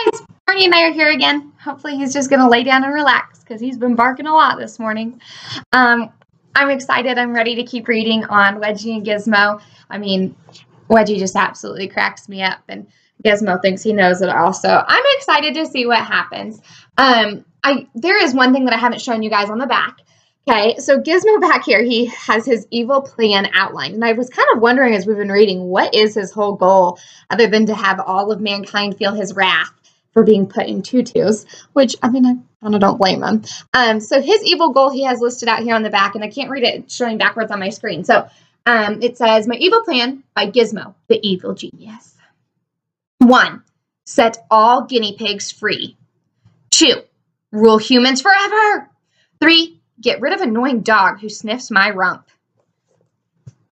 guys, Barney and I are here again. Hopefully he's just going to lay down and relax because he's been barking a lot this morning. I'm excited. I'm ready to keep reading on Wedgie and Gizmo. I mean, Wedgie just absolutely cracks me up, and Gizmo thinks he knows it all. So I'm excited to see what happens. There is one thing that I haven't shown you guys on the back. Okay, so Gizmo back here, he has his evil plan outlined. And I was kind of wondering as we've been reading, what is his whole goal other than to have all of mankind feel his wrath for being put in tutus, which, I mean, I kind of don't blame him. So his evil goal he has listed out here on the back, and I can't read it, it's showing backwards on my screen. So it says, my evil plan by Gizmo, the evil genius. 1, set all guinea pigs free. 2, rule humans forever. 3, get rid of annoying dog who sniffs my rump.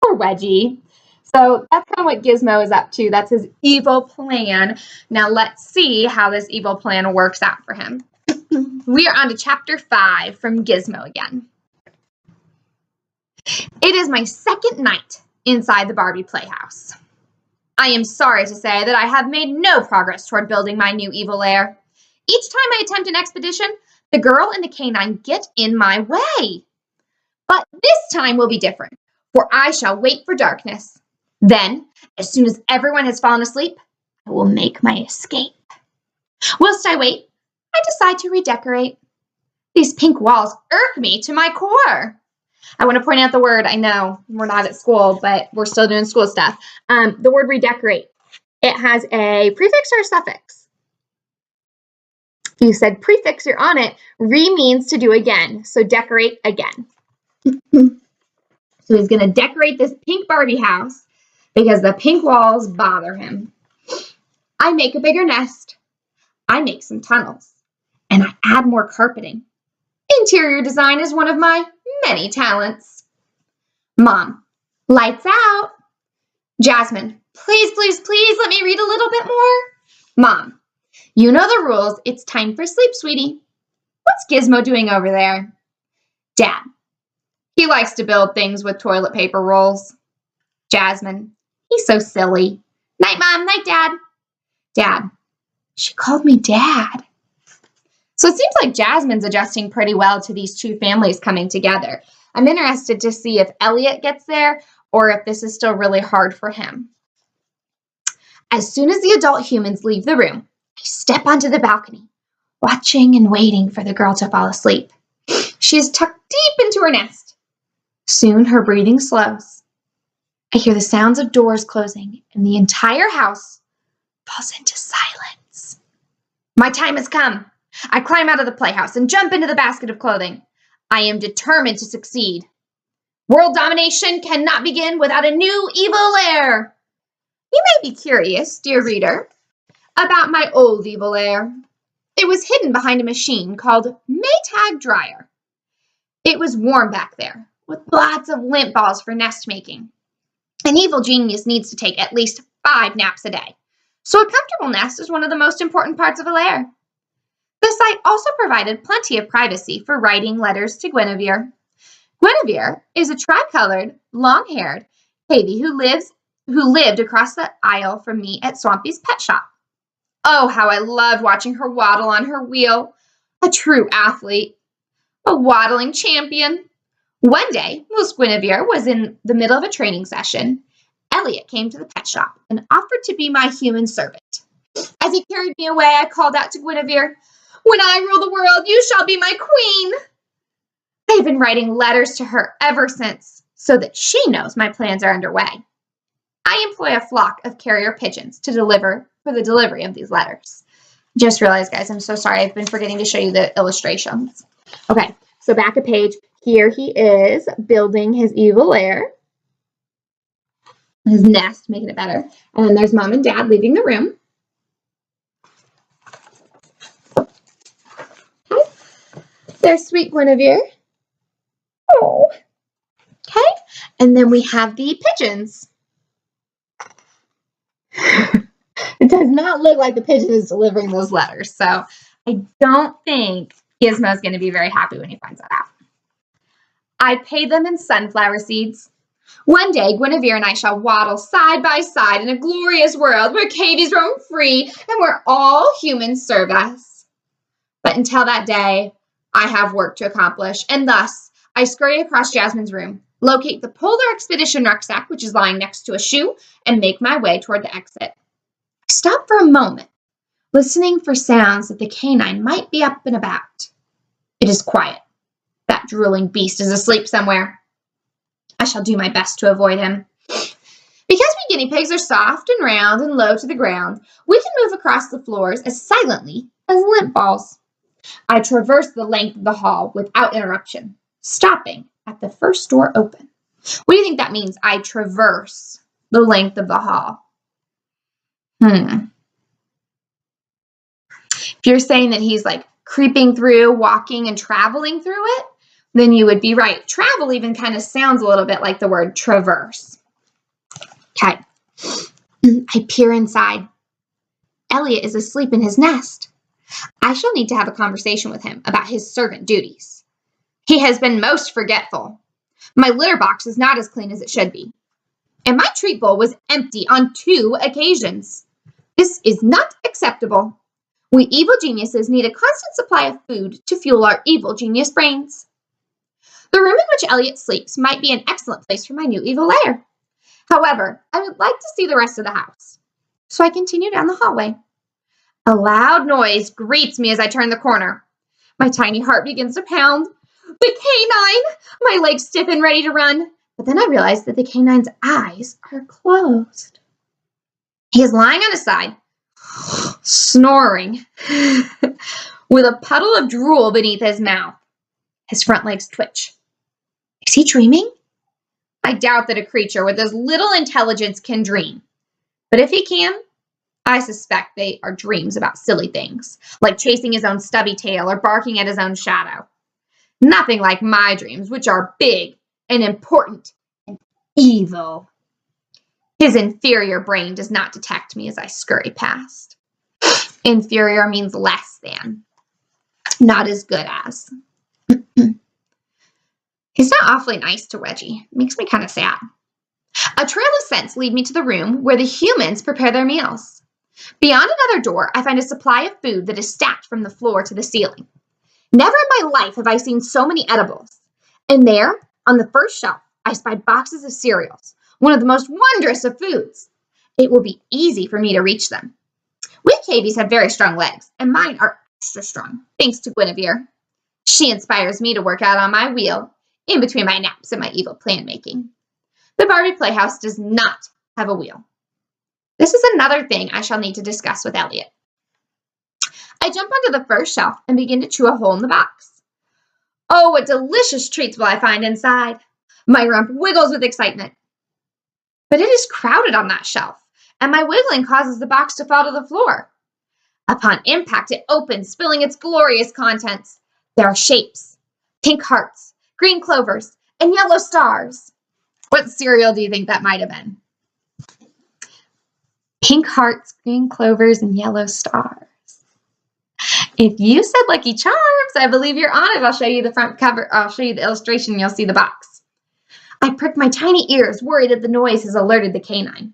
Poor Wedgie. So that's kind of what Gizmo is up to. That's his evil plan. Now let's see how this evil plan works out for him. We are on to chapter 5 from Gizmo again. It is my second night inside the Barbie playhouse. I am sorry to say that I have made no progress toward building my new evil lair. Each time I attempt an expedition, the girl and the canine get in my way. But this time will be different, for I shall wait for darkness. Then, as soon as everyone has fallen asleep, I will make my escape. Whilst I wait, I decide to redecorate. These pink walls irk me to my core. I want to point out the word, I know we're not at school, but we're still doing school stuff. The word redecorate. It has a prefix or a suffix. You said prefix, you're on it. Re means to do again, so decorate again. So he's going to decorate this pink Barbie house because the pink walls bother him. I make a bigger nest. I make some tunnels. And I add more carpeting. Interior design is one of my many talents. Mom, lights out. Jasmine, please, please, please let me read a little bit more. Mom, you know the rules. It's time for sleep, sweetie. What's Gizmo doing over there? Dad, he likes to build things with toilet paper rolls. Jasmine, he's so silly. Night, Mom. Night, Dad. Dad, she called me Dad. So it seems like Jasmine's adjusting pretty well to these two families coming together. I'm interested to see if Elliot gets there or if this is still really hard for him. As soon as the adult humans leave the room, I step onto the balcony, watching and waiting for the girl to fall asleep. She is tucked deep into her nest. Soon her breathing slows. I hear the sounds of doors closing, and the entire house falls into silence. My time has come. I climb out of the playhouse and jump into the basket of clothing. I am determined to succeed. World domination cannot begin without a new evil lair. You may be curious, dear reader, about my old evil lair. It was hidden behind a machine called Maytag Dryer. It was warm back there, with lots of lint balls for nest making. An evil genius needs to take at least 5 naps a day, so a comfortable nest is one of the most important parts of a lair. The site also provided plenty of privacy for writing letters to Guinevere. Guinevere is a tri-colored, long-haired Katie who lived across the aisle from me at Swampy's pet shop. Oh, how I loved watching her waddle on her wheel. A true athlete. A waddling champion. One day, whilst Guinevere was in the middle of a training session, Elliot came to the pet shop and offered to be my human servant. As he carried me away, I called out to Guinevere, "When I rule the world, you shall be my queen." I have been writing letters to her ever since, so that she knows my plans are underway. I employ a flock of carrier pigeons for the delivery of these letters. Just realized, guys, I'm so sorry. I've been forgetting to show you the illustrations. Okay, so back a page. Here he is building his evil lair. His nest, making it better. And then there's Mom and Dad leaving the room. Okay. There's sweet Guinevere. Oh. Okay, and then we have the pigeons. It does not look like the pigeon is delivering those letters, so I don't think Gizmo's going to be very happy when he finds that out. I pay them in sunflower seeds. One day, Guinevere and I shall waddle side by side in a glorious world where cavies roam free and where all humans serve us. But until that day, I have work to accomplish, and thus I scurry across Jasmine's room, locate the Polar Expedition rucksack, which is lying next to a shoe, and make my way toward the exit. I stop for a moment, listening for sounds that the canine might be up and about. It is quiet. That drooling beast is asleep somewhere. I shall do my best to avoid him. Because we guinea pigs are soft and round and low to the ground, we can move across the floors as silently as lint balls. I traverse the length of the hall without interruption, stopping at the first door open. What do you think that means? I traverse the length of the hall. If you're saying that he's like creeping through, walking, and traveling through it, then you would be right. Travel even kind of sounds a little bit like the word traverse. Okay. I peer inside. Elliot is asleep in his nest. I shall need to have a conversation with him about his servant duties. He has been most forgetful. My litter box is not as clean as it should be. And my treat bowl was empty on 2 occasions. This is not acceptable. We evil geniuses need a constant supply of food to fuel our evil genius brains. The room in which Elliot sleeps might be an excellent place for my new evil lair. However, I would like to see the rest of the house. So I continue down the hallway. A loud noise greets me as I turn the corner. My tiny heart begins to pound. The canine! My legs stiffen, ready to run. But then I realize that the canine's eyes are closed. He is lying on his side, snoring, with a puddle of drool beneath his mouth. His front legs twitch. Is he dreaming? I doubt that a creature with as little intelligence can dream. But if he can, I suspect they are dreams about silly things, like chasing his own stubby tail or barking at his own shadow. Nothing like my dreams, which are big and important and evil. His inferior brain does not detect me as I scurry past. Inferior means less than, not as good as. He's not awfully nice to Wedgie. It makes me kind of sad. A trail of scents lead me to the room where the humans prepare their meals. Beyond another door, I find a supply of food that is stacked from the floor to the ceiling. Never in my life have I seen so many edibles. And there, on the first shelf, I spy boxes of cereals, one of the most wondrous of foods. It will be easy for me to reach them. We cavies have very strong legs, and mine are extra strong, thanks to Guinevere. She inspires me to work out on my wheel, in between my naps and my evil plan making. The Barbie Playhouse does not have a wheel. This is another thing I shall need to discuss with Elliot. I jump onto the first shelf and begin to chew a hole in the box. Oh, what delicious treats will I find inside? My rump wiggles with excitement. But it is crowded on that shelf, and my wiggling causes the box to fall to the floor. Upon impact, it opens, spilling its glorious contents. There are shapes, pink hearts, green clovers, and yellow stars. What cereal do you think that might have been? Pink hearts, green clovers, and yellow stars. If you said Lucky Charms, I believe you're on it. I'll show you the front cover. I'll show you the illustration, and you'll see the box. I prick my tiny ears, worried that the noise has alerted the canine.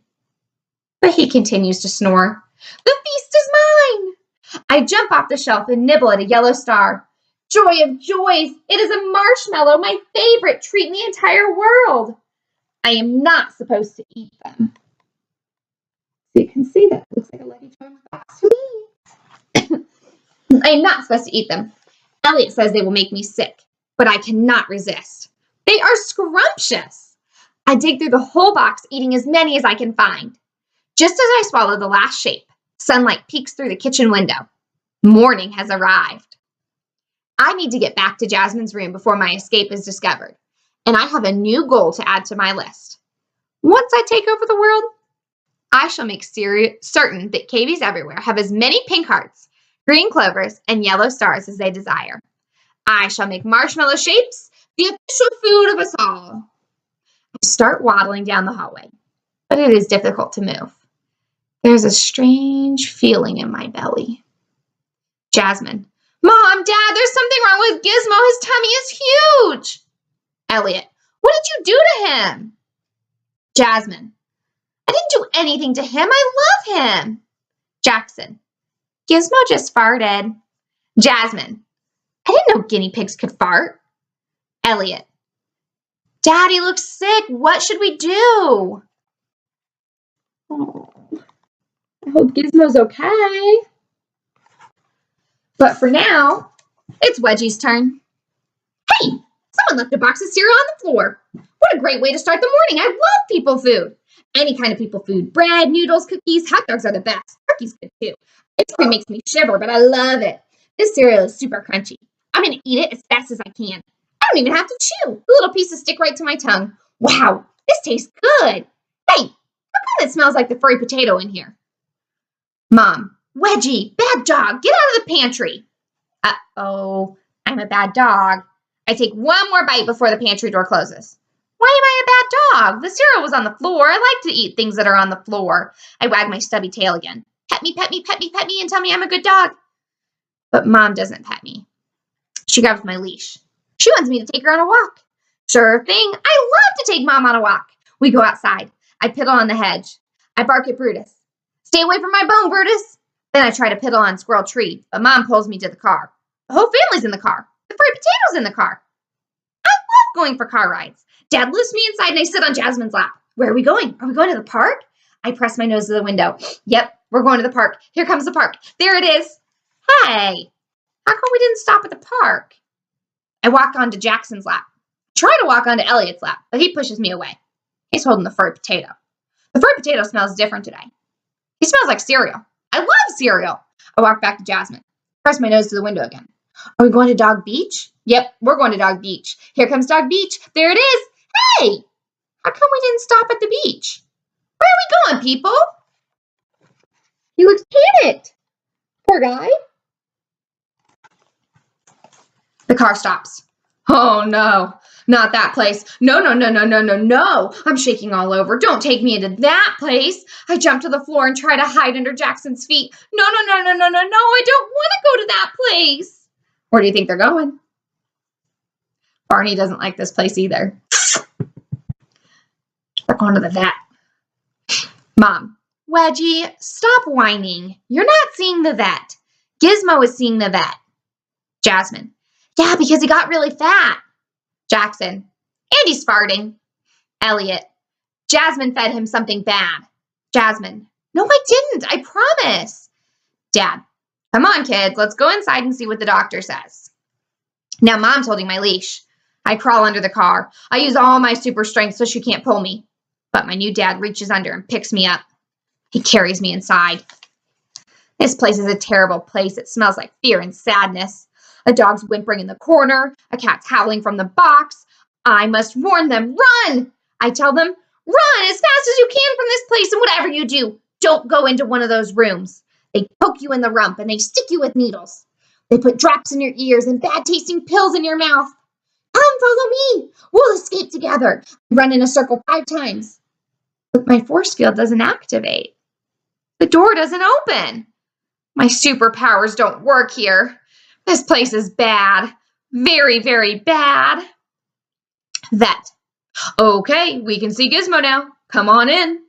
But he continues to snore. The feast is mine! I jump off the shelf and nibble at a yellow star. Joy of joys! It is a marshmallow, my favorite treat in the entire world. I am not supposed to eat them. So you can see that it looks like a Lucky Charms box to me. I am not supposed to eat them. Elliot says they will make me sick, but I cannot resist. They are scrumptious. I dig through the whole box, eating as many as I can find. Just as I swallow the last shape, sunlight peeks through the kitchen window. Morning has arrived. I need to get back to Jasmine's room before my escape is discovered, and I have a new goal to add to my list. Once I take over the world, I shall make certain that cavies everywhere have as many pink hearts, green clovers, and yellow stars as they desire. I shall make marshmallow shapes the official food of us all. I start waddling down the hallway, but it is difficult to move. There's a strange feeling in my belly. Jasmine. Mom, Dad, there's something wrong with Gizmo. His tummy is huge. Elliot. What did you do to him? Jasmine. I didn't do anything to him. I love him. Jackson. Gizmo just farted. Jasmine. I didn't know guinea pigs could fart. Elliot. Daddy looks sick. What should we do? Oh, I hope Gizmo's okay. But for now, it's Wedgie's turn. Hey, someone left a box of cereal on the floor. What a great way to start the morning. I love people food. Any kind of people food. Bread, noodles, cookies, hot dogs are the best. Turkey's good too. Ice cream makes me shiver, but I love it. This cereal is super crunchy. I'm going to eat it as fast as I can. I don't even have to chew. The little pieces stick right to my tongue. Wow, this tastes good. Hey, how come it smells like the furry potato in here? Mom, Wedgie, bad dog, get out of the pantry. Uh-oh, I'm a bad dog. I take one more bite before the pantry door closes. Why am I a bad dog? The cereal was on the floor. I like to eat things that are on the floor. I wag my stubby tail again. Pet me, pet me, pet me, pet me, and tell me I'm a good dog. But Mom doesn't pet me. She grabs my leash. She wants me to take her on a walk. Sure thing. I love to take Mom on a walk. We go outside. I piddle on the hedge. I bark at Brutus. Stay away from my bone, Brutus. Then I try to piddle on Squirrel Tree, but Mom pulls me to the car. The whole family's in the car. The furry potato's in the car. I love going for car rides. Dad lifts me inside and I sit on Jasmine's lap. Where are we going? Are we going to the park? I press my nose to the window. Yep, we're going to the park. Here comes the park. There it is. Hey, how come we didn't stop at the park? I walk onto Jackson's lap. Try to walk onto Elliot's lap, but he pushes me away. He's holding the furry potato. The furry potato smells different today. He smells like cereal. I love cereal. I walk back to Jasmine. Press my nose to the window again. Are we going to Dog Beach? Yep, we're going to Dog Beach. Here comes Dog Beach. There it is. Hey, how come we didn't stop at the beach? Where are we going, people? He looks panicked. Poor guy. The car stops. Oh, no. Not that place. No, no, no, no, no, no, no. I'm shaking all over. Don't take me into that place. I jump to the floor and try to hide under Jackson's feet. No, no, no, no, no, no, no. I don't want to go to that place. Where do you think they're going? Barney doesn't like this place either. They're going to the vet. Mom, Wedgie, stop whining. You're not seeing the vet. Gizmo is seeing the vet. Jasmine, yeah, because he got really fat. Jackson, and he's farting. Elliot, Jasmine fed him something bad. Jasmine, no, I didn't. I promise. Dad, come on, kids. Let's go inside and see what the doctor says. Now, Mom's holding my leash. I crawl under the car. I use all my super strength so she can't pull me. But my new dad reaches under and picks me up. He carries me inside. This place is a terrible place. It smells like fear and sadness. A dog's whimpering in the corner. A cat's howling from the box. I must warn them. Run! I tell them, run as fast as you can from this place, and whatever you do, don't go into one of those rooms. They poke you in the rump and they stick you with needles. They put drops in your ears and bad-tasting pills in your mouth. Come, follow me. We'll escape together. Run in a circle 5 times. But my force field doesn't activate. The door doesn't open. My superpowers don't work here. This place is bad. Very, very bad. Vet. Okay, we can see Gizmo now. Come on in.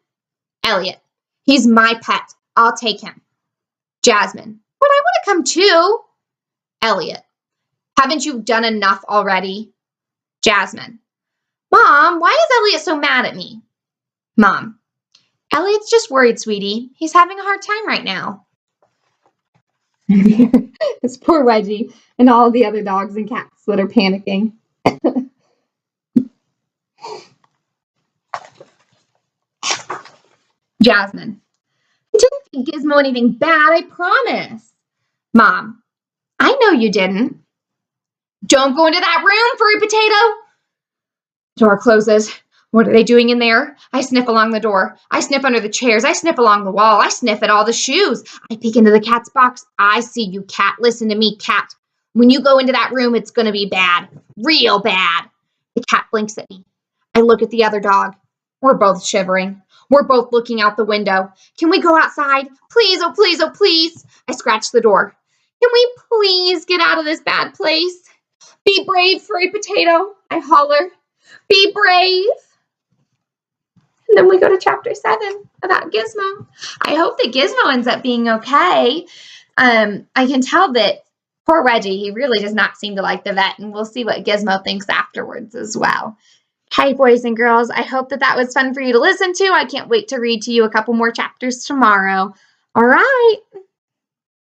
Elliot. He's my pet. I'll take him. Jasmine. But I want to come too. Elliot. Haven't you done enough already? Jasmine. Mom, why is Elliot so mad at me? Mom. Elliot's just worried, sweetie. He's having a hard time right now. It's poor Wedgie and all the other dogs and cats that are panicking. Jasmine. I didn't think Gizmo anything bad, I promise. Mom. I know you didn't. Don't go into that room, furry potato. Door closes. What are they doing in there? I sniff along the door. I sniff under the chairs. I sniff along the wall. I sniff at all the shoes. I peek into the cat's box. I see you, cat. Listen to me, cat. When you go into that room, it's going to be bad. Real bad. The cat blinks at me. I look at the other dog. We're both shivering. We're both looking out the window. Can we go outside? Please, oh please, oh please. I scratch the door. Can we please get out of this bad place? Be brave, furry potato. I holler. Be brave. And then we go to chapter 7 about Gizmo. I hope that Gizmo ends up being okay. I can tell that poor Wedgie, he really does not seem to like the vet, and we'll see what Gizmo thinks afterwards as well. Hey, boys and girls, I hope that was fun for you to listen to. I can't wait to read to you a couple more chapters tomorrow. All right.